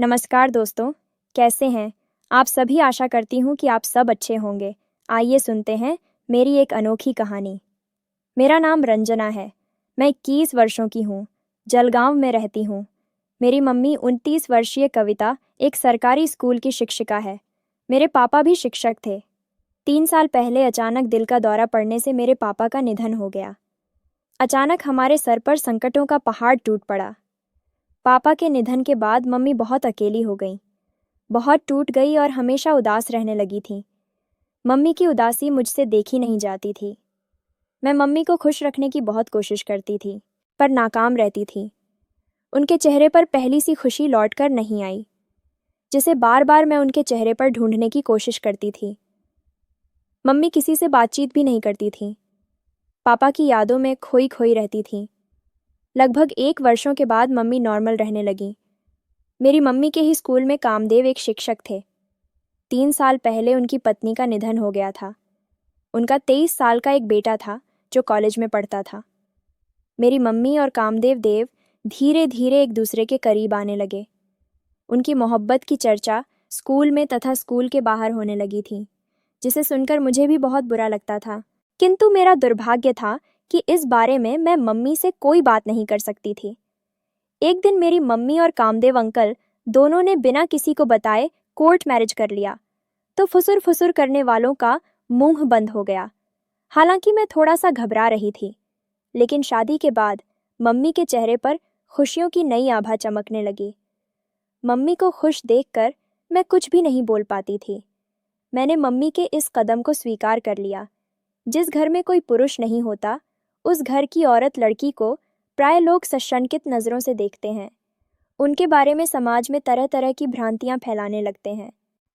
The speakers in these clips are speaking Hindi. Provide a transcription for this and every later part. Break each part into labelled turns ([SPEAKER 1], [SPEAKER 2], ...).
[SPEAKER 1] नमस्कार दोस्तों, कैसे हैं आप सभी। आशा करती हूँ कि आप सब अच्छे होंगे। आइए सुनते हैं मेरी एक अनोखी कहानी। मेरा नाम रंजना है। मैं 21 वर्षों की हूँ। जलगांव में रहती हूँ। मेरी मम्मी 29 वर्षीय कविता एक सरकारी स्कूल की शिक्षिका है। मेरे पापा भी शिक्षक थे। 3 साल पहले अचानक दिल का दौरा पड़ने से मेरे पापा का निधन हो गया। अचानक हमारे सर पर संकटों का पहाड़ टूट पड़ा। पापा के निधन के बाद मम्मी बहुत अकेली हो गई, बहुत टूट गई और हमेशा उदास रहने लगी थी। मम्मी की उदासी मुझसे देखी नहीं जाती थी। मैं मम्मी को खुश रखने की बहुत कोशिश करती थी, पर नाकाम रहती थी। उनके चेहरे पर पहली सी खुशी लौटकर नहीं आई, जिसे बार बार मैं उनके चेहरे पर ढूंढने की कोशिश करती थी। मम्मी किसी से बातचीत भी नहीं करती थी। पापा की यादों में खोई खोई रहती थी। लगभग 1 वर्षों के बाद मम्मी नॉर्मल रहने लगी। मेरी मम्मी के ही स्कूल में कामदेव एक शिक्षक थे। 3 साल पहले उनकी पत्नी का निधन हो गया था। उनका 23 साल का एक बेटा था जो कॉलेज में पढ़ता था। मेरी मम्मी और कामदेव देव धीरे धीरे एक दूसरे के करीब आने लगे। उनकी मोहब्बत की चर्चा स्कूल में तथा स्कूल के बाहर होने लगी थी, जिसे सुनकर मुझे भी बहुत बुरा लगता था। किंतु मेरा दुर्भाग्य था कि इस बारे में मैं मम्मी से कोई बात नहीं कर सकती थी। एक दिन मेरी मम्मी और कामदेव अंकल दोनों ने बिना किसी को बताए कोर्ट मैरिज कर लिया, तो फुसुर फुसुर करने वालों का मुंह बंद हो गया। हालांकि मैं थोड़ा सा घबरा रही थी, लेकिन शादी के बाद मम्मी के चेहरे पर खुशियों की नई आभा चमकने लगी। मम्मी को खुश देखकर मैं कुछ भी नहीं बोल पाती थी। मैंने मम्मी के इस कदम को स्वीकार कर लिया। जिस घर में कोई पुरुष नहीं होता, उस घर की औरत लड़की को प्राय लोग सशंकित नज़रों से देखते हैं। उनके बारे में समाज में तरह तरह की भ्रांतियां फैलाने लगते हैं।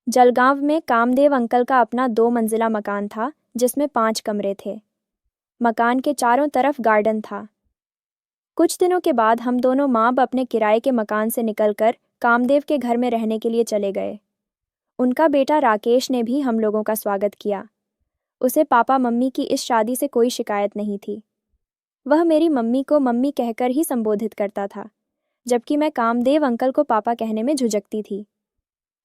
[SPEAKER 1] जलगांव में कामदेव अंकल का अपना 2 मंजिला मकान था, जिसमें 5 कमरे थे। मकान के चारों तरफ गार्डन था। कुछ दिनों के बाद हम दोनों माँ बाप अपने किराए के मकान से निकलकर कामदेव के घर में रहने के लिए चले गए। उनका बेटा राकेश ने भी हम लोगों का स्वागत किया। उसे पापा मम्मी की इस शादी से कोई शिकायत नहीं थी। वह मेरी मम्मी को मम्मी कहकर ही संबोधित करता था, जबकि मैं कामदेव अंकल को पापा कहने में झुझकती थी।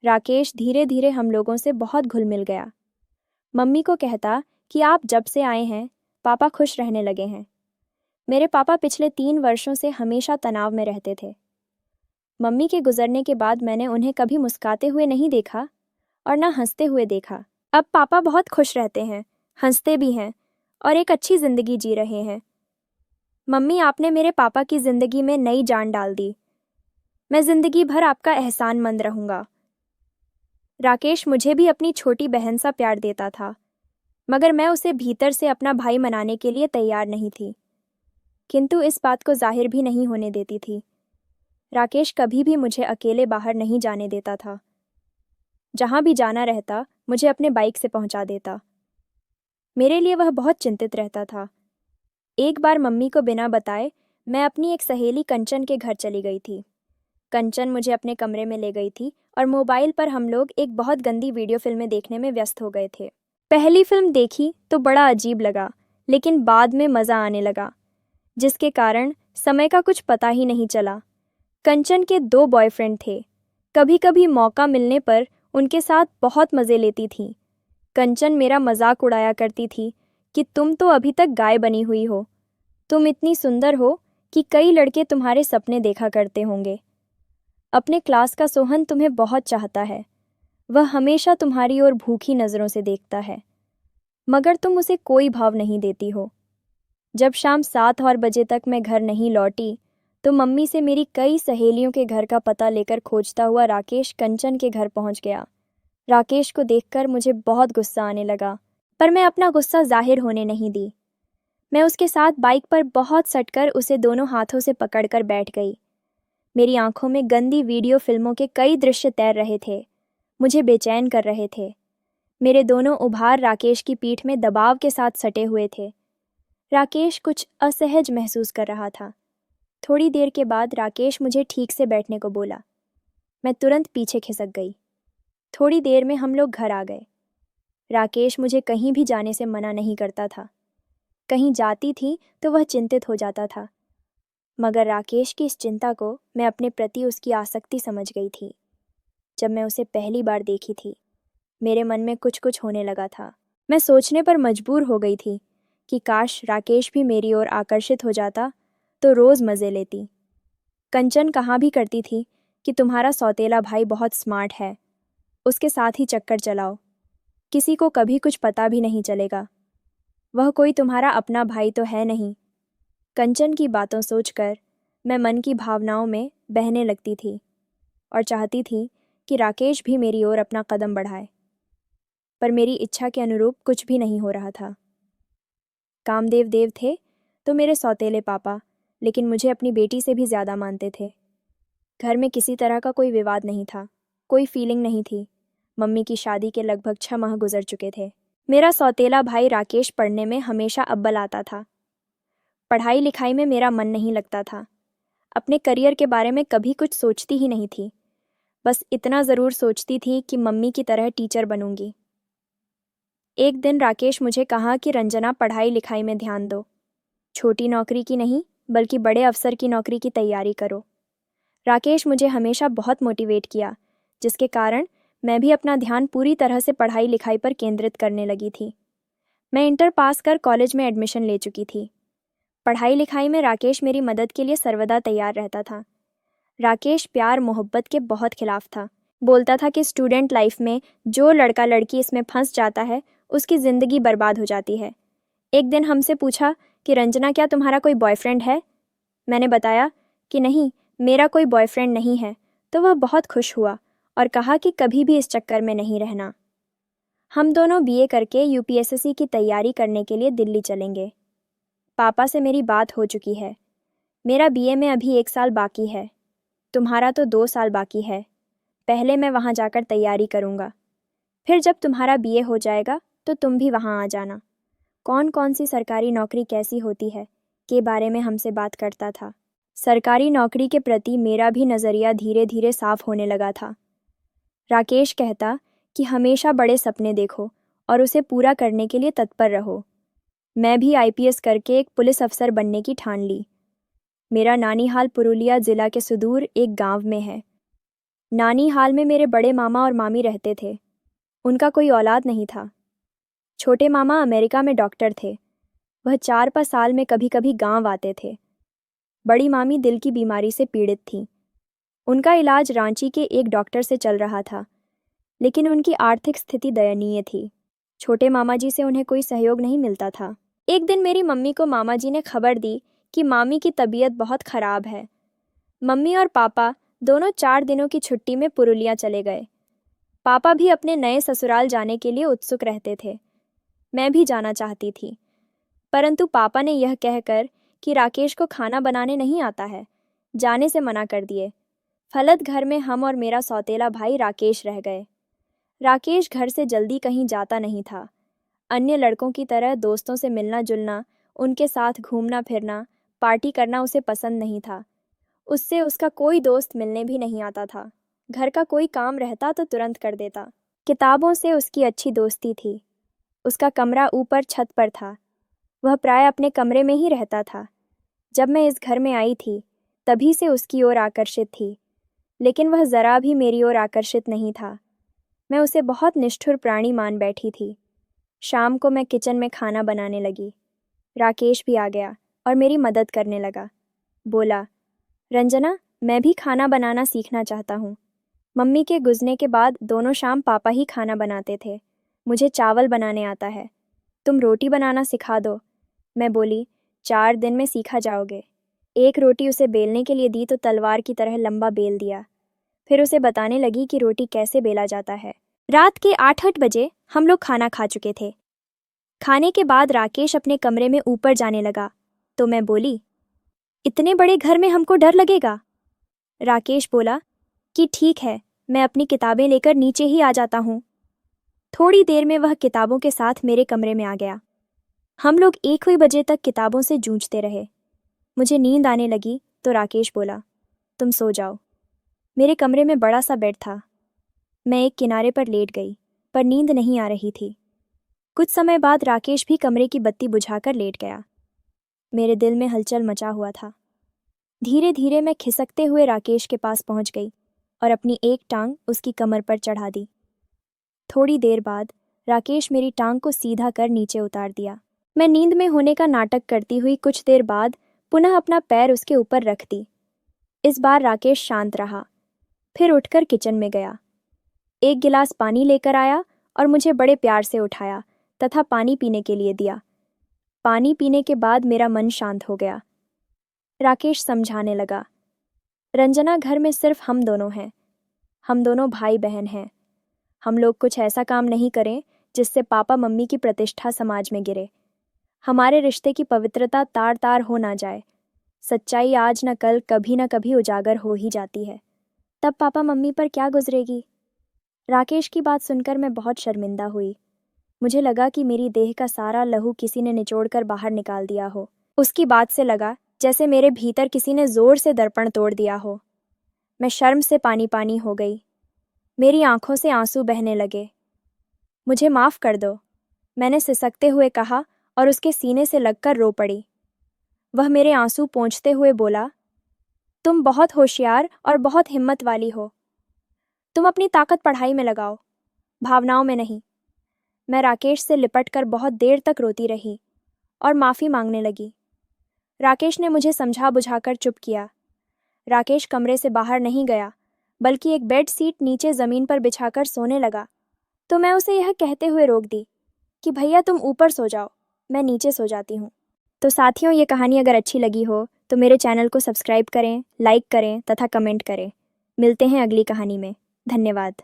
[SPEAKER 1] राकेश धीरे धीरे हम लोगों से बहुत घुल मिल गया। मम्मी को कहता कि आप जब से आए हैं पापा खुश रहने लगे हैं। मेरे पापा पिछले 3 वर्षों से हमेशा तनाव में रहते थे। मम्मी के गुजरने के बाद मैंने उन्हें कभी मुस्कुराते हुए नहीं देखा और ना हंसते हुए देखा। अब पापा बहुत खुश रहते हैं, हंसते भी हैं और एक अच्छी जिंदगी जी रहे हैं। मम्मी, आपने मेरे पापा की जिंदगी में नई जान डाल दी। मैं जिंदगी भर आपका एहसानमंद रहूंगा। राकेश मुझे भी अपनी छोटी बहन सा प्यार देता था, मगर मैं उसे भीतर से अपना भाई मनाने के लिए तैयार नहीं थी, किंतु इस बात को जाहिर भी नहीं होने देती थी। राकेश कभी भी मुझे अकेले बाहर नहीं जाने देता था। जहां भी जाना रहता मुझे अपने बाइक से पहुंचा देता। मेरे लिए वह बहुत चिंतित रहता था। एक बार मम्मी को बिना बताए मैं अपनी एक सहेली कंचन के घर चली गई थी। कंचन मुझे अपने कमरे में ले गई थी और मोबाइल पर हम लोग एक बहुत गंदी वीडियो फिल्में देखने में व्यस्त हो गए थे। पहली फिल्म देखी तो बड़ा अजीब लगा, लेकिन बाद में मज़ा आने लगा, जिसके कारण समय का कुछ पता ही नहीं चला। कंचन के 2 बॉयफ्रेंड थे। कभी कभी मौका मिलने पर उनके साथ बहुत मज़े लेती थी। कंचन मेरा मजाक उड़ाया करती थी कि तुम तो अभी तक गाय बनी हुई हो। तुम इतनी सुंदर हो कि कई लड़के तुम्हारे सपने देखा करते होंगे। अपने क्लास का सोहन तुम्हें बहुत चाहता है। वह हमेशा तुम्हारी ओर भूखी नज़रों से देखता है, मगर तुम उसे कोई भाव नहीं देती हो। जब शाम 7 और बजे तक मैं घर नहीं लौटी तो मम्मी से मेरी कई सहेलियों के घर का पता लेकर खोजता हुआ राकेश कंचन के घर पहुंच गया। राकेश को देखकर मुझे बहुत गुस्सा आने लगा, पर मैं अपना गुस्सा जाहिर होने नहीं दी। मैं उसके साथ बाइक पर बहुत सटकर उसे दोनों हाथों से पकड़कर बैठ गई। मेरी आंखों में गंदी वीडियो फिल्मों के कई दृश्य तैर रहे थे, मुझे बेचैन कर रहे थे। मेरे दोनों उभार राकेश की पीठ में दबाव के साथ सटे हुए थे। राकेश कुछ असहज महसूस कर रहा था। थोड़ी देर के बाद राकेश मुझे ठीक से बैठने को बोला। मैं तुरंत पीछे खिसक गई। थोड़ी देर में हम लोग घर आ गए। राकेश मुझे कहीं भी जाने से मना नहीं करता था। कहीं जाती थी तो वह चिंतित हो जाता था, मगर राकेश की इस चिंता को मैं अपने प्रति उसकी आसक्ति समझ गई थी। जब मैं उसे पहली बार देखी थी। मेरे मन में कुछ कुछ होने लगा था। मैं सोचने पर मजबूर हो गई थी कि काश राकेश भी मेरी ओर आकर्षित हो जाता तो रोज़ मज़े लेती। कंचन कहाँ भी करती थी कि तुम्हारा सौतेला भाई बहुत स्मार्ट है, उसके साथ ही चक्कर चलाओ, किसी को कभी कुछ पता भी नहीं चलेगा, वह कोई तुम्हारा अपना भाई तो है नहीं। कंचन की बातों सोचकर मैं मन की भावनाओं में बहने लगती थी और चाहती थी कि राकेश भी मेरी ओर अपना कदम बढ़ाए, पर मेरी इच्छा के अनुरूप कुछ भी नहीं हो रहा था। कामदेव देव थे तो मेरे सौतेले पापा, लेकिन मुझे अपनी बेटी से भी ज़्यादा मानते थे। घर में किसी तरह का कोई विवाद नहीं था, कोई फीलिंग नहीं थी। मम्मी की शादी के लगभग 6 माह गुजर चुके थे। मेरा सौतेला भाई राकेश पढ़ने में हमेशा अव्वल आता था। पढ़ाई लिखाई में मेरा मन नहीं लगता था। अपने करियर के बारे में कभी कुछ सोचती ही नहीं थी। बस इतना ज़रूर सोचती थी कि मम्मी की तरह टीचर बनूंगी। एक दिन राकेश मुझे कहा कि रंजना, पढ़ाई लिखाई में ध्यान दो, छोटी नौकरी की नहीं बल्कि बड़े अफसर की नौकरी की तैयारी करो। राकेश मुझे हमेशा बहुत मोटिवेट किया, जिसके कारण मैं भी अपना ध्यान पूरी तरह से पढ़ाई लिखाई पर केंद्रित करने लगी थी। मैं इंटर पास कर कॉलेज में एडमिशन ले चुकी थी। पढ़ाई लिखाई में राकेश मेरी मदद के लिए सर्वदा तैयार रहता था। राकेश प्यार मोहब्बत के बहुत खिलाफ था। बोलता था कि स्टूडेंट लाइफ में जो लड़का लड़की इसमें फंस जाता है उसकी ज़िंदगी बर्बाद हो जाती है। एक दिन हमसे पूछा कि रंजना, क्या तुम्हारा कोई बॉयफ्रेंड है? मैंने बताया कि नहीं, मेरा कोई बॉयफ्रेंड नहीं है, तो वह बहुत खुश हुआ और कहा कि कभी भी इस चक्कर में नहीं रहना। हम दोनों बीए करके यूपीएससी की तैयारी करने के लिए दिल्ली चलेंगे। पापा से मेरी बात हो चुकी है। मेरा बीए में अभी 1 साल बाकी है, तुम्हारा तो 2 साल बाकी है। पहले मैं वहाँ जाकर तैयारी करूँगा, फिर जब तुम्हारा बीए हो जाएगा तो तुम भी वहाँ आ जाना। कौन कौन सी सरकारी नौकरी कैसी होती है के बारे में हमसे बात करता था। सरकारी नौकरी के प्रति मेरा भी नज़रिया धीरे धीरे साफ होने लगा था। राकेश कहता कि हमेशा बड़े सपने देखो और उसे पूरा करने के लिए तत्पर रहो। मैं भी आईपीएस करके एक पुलिस अफसर बनने की ठान ली। मेरा नानीहाल पुरुलिया जिला के सुदूर एक गांव में है। नानीहाल में मेरे बड़े मामा और मामी रहते थे। उनका कोई औलाद नहीं था। छोटे मामा अमेरिका में डॉक्टर थे। वह 4-5 साल में कभी कभी गांव आते थे। बड़ी मामी दिल की बीमारी से पीड़ित थीं। उनका इलाज रांची के एक डॉक्टर से चल रहा था, लेकिन उनकी आर्थिक स्थिति दयनीय थी। छोटे मामा जी से उन्हें कोई सहयोग नहीं मिलता था। एक दिन मेरी मम्मी को मामा जी ने खबर दी कि मामी की तबीयत बहुत खराब है। मम्मी और पापा दोनों 4 दिनों की छुट्टी में पुरुलिया चले गए। पापा भी अपने नए ससुराल जाने के लिए उत्सुक रहते थे। मैं भी जाना चाहती थी, परंतु पापा ने यह कहकर कि राकेश को खाना बनाने नहीं आता है, जाने से मना कर दिए। फलत घर में हम और मेरा सौतेला भाई राकेश रह गए। राकेश घर से जल्दी कहीं जाता नहीं था। अन्य लड़कों की तरह दोस्तों से मिलना जुलना, उनके साथ घूमना फिरना, पार्टी करना उसे पसंद नहीं था। उससे उसका कोई दोस्त मिलने भी नहीं आता था। घर का कोई काम रहता तो तुरंत कर देता। किताबों से उसकी अच्छी दोस्ती थी। उसका कमरा ऊपर छत पर था। वह प्राय अपने कमरे में ही रहता था। जब मैं इस घर में आई थी तभी से उसकी ओर आकर्षित थी, लेकिन वह ज़रा भी मेरी ओर आकर्षित नहीं था। मैं उसे बहुत निष्ठुर प्राणी मान बैठी थी। शाम को मैं किचन में खाना बनाने लगी। राकेश भी आ गया और मेरी मदद करने लगा। बोला, रंजना, मैं भी खाना बनाना सीखना चाहता हूँ। मम्मी के गुजरने के बाद दोनों शाम पापा ही खाना बनाते थे। मुझे चावल बनाने आता है, तुम रोटी बनाना सिखा दो। मैं बोली, 4 दिन में सीखा जाओगे। एक रोटी उसे बेलने के लिए दी तो तलवार की तरह लंबा बेल दिया। फिर उसे बताने लगी कि रोटी कैसे बेला जाता है। रात के 8-8 बजे हम लोग खाना खा चुके थे। खाने के बाद राकेश अपने कमरे में ऊपर जाने लगा तो मैं बोली, इतने बड़े घर में हमको डर लगेगा। राकेश बोला कि ठीक है, मैं अपनी किताबें लेकर नीचे ही आ जाता हूँ। थोड़ी देर में वह किताबों के साथ मेरे कमरे में आ गया। हम लोग 1 बजे तक किताबों से जूझते रहे। मुझे नींद आने लगी तो राकेश बोला, तुम सो जाओ। मेरे कमरे में बड़ा सा बेड था। मैं एक किनारे पर लेट गई, पर नींद नहीं आ रही थी। कुछ समय बाद राकेश भी कमरे की बत्ती बुझाकर लेट गया। मेरे दिल में हलचल मचा हुआ था। धीरे धीरे मैं खिसकते हुए राकेश के पास पहुंच गई और अपनी एक टांग उसकी कमर पर चढ़ा दी। थोड़ी देर बाद राकेश मेरी टांग को सीधा कर नीचे उतार दिया। मैं नींद में होने का नाटक करती हुई कुछ देर बाद पुनः अपना पैर उसके ऊपर रख दी। इस बार राकेश शांत रहा। फिर उठकर किचन में गया, एक गिलास पानी लेकर आया और मुझे बड़े प्यार से उठाया तथा पानी पीने के लिए दिया। पानी पीने के बाद मेरा मन शांत हो गया। राकेश समझाने लगा, रंजना, घर में सिर्फ हम दोनों हैं। हम दोनों भाई बहन हैं। हम लोग कुछ ऐसा काम नहीं करें जिससे पापा मम्मी की प्रतिष्ठा समाज में गिरे। हमारे रिश्ते की पवित्रता तार तार हो ना जाए। सच्चाई आज न कल कभी न कभी उजागर हो ही जाती है। तब पापा मम्मी पर क्या गुजरेगी? राकेश की बात सुनकर मैं बहुत शर्मिंदा हुई। मुझे लगा कि मेरी देह का सारा लहू किसी ने निचोड़कर बाहर निकाल दिया हो। उसकी बात से लगा जैसे मेरे भीतर किसी ने जोर से दर्पण तोड़ दिया हो। मैं शर्म से पानी पानी हो गई। मेरी आंखों से आंसू बहने लगे। मुझे माफ़ कर दो, मैंने सिसकते हुए कहा और उसके सीने से लगकर रो पड़ी। वह मेरे आंसू पोंछते हुए बोला, तुम बहुत होशियार और बहुत हिम्मत वाली हो। तुम अपनी ताकत पढ़ाई में लगाओ, भावनाओं में नहीं। मैं राकेश से लिपटकर बहुत देर तक रोती रही और माफ़ी मांगने लगी। राकेश ने मुझे समझा बुझाकर चुप किया। राकेश कमरे से बाहर नहीं गया, बल्कि एक बेड सीट नीचे ज़मीन पर बिछाकर सोने लगा। तो मैं उसे यह कहते हुए रोक दी कि भैया तुम ऊपर सो जाओ, मैं नीचे सो जाती हूँ। तो साथियों, ये कहानी अगर अच्छी लगी हो तो मेरे चैनल को सब्सक्राइब करें, लाइक करें तथा कमेंट करें। मिलते हैं अगली कहानी में। धन्यवाद।